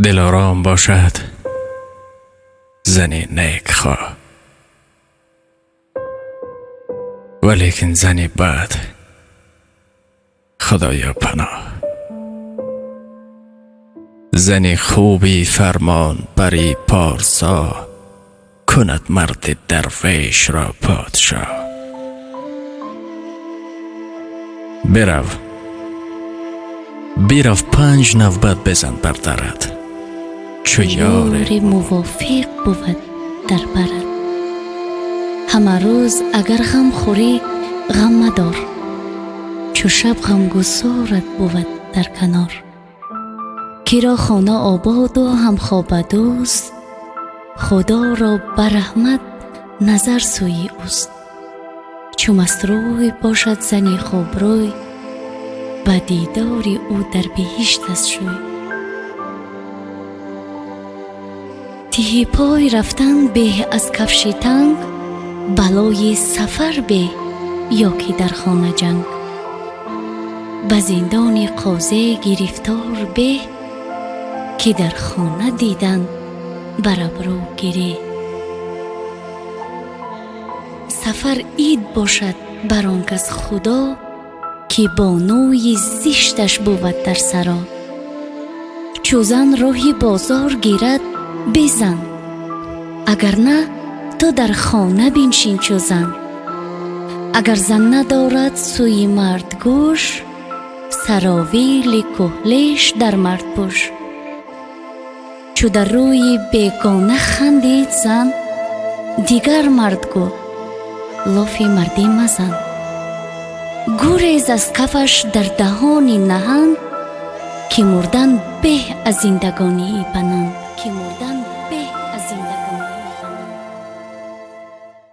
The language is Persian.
دل آرام باشد زنی نیک خواه، ولیکن زنی بد خدایا پناه. زنی خوبی فرمان بری پارسا، کند مرد درویش را پادشاه. بیرو 5 نوبت بزن بر درت، چو یار موافق بود در برد. همه روز اگر غم خوری غم مدار، چو شب غمگسارت بود در کنار. کی را خانه آباد و همخوابه دوست، خدا را بر رحمت نظر سوی اوست. چو مست روی باشد زنی خوب روی، به دیدار او در بهشت است شوی. ته پای رفتن به از کفش تنگ، بلای سفر به یا که در خانه جنگ. به زندان قاضی گرفتار به، که در خانه دیدن بر ابرو گیری. سفر عید باشد بر آن کس خدا، که بانوی زشتش بود در سرا. چو زن راهی بازار گیرد بزن، اگر نه تو در خانه بنشین چو زن. اگر زن ندارد سوی مرد گوش، سراویل کهلش در مرد پوش. چو در روی بیگانه خندید زن، دیگر مرد گو لافی مردی مزن. گریز از کفش در دهانی نهنگ، که مردن به از زندگانی پنهان.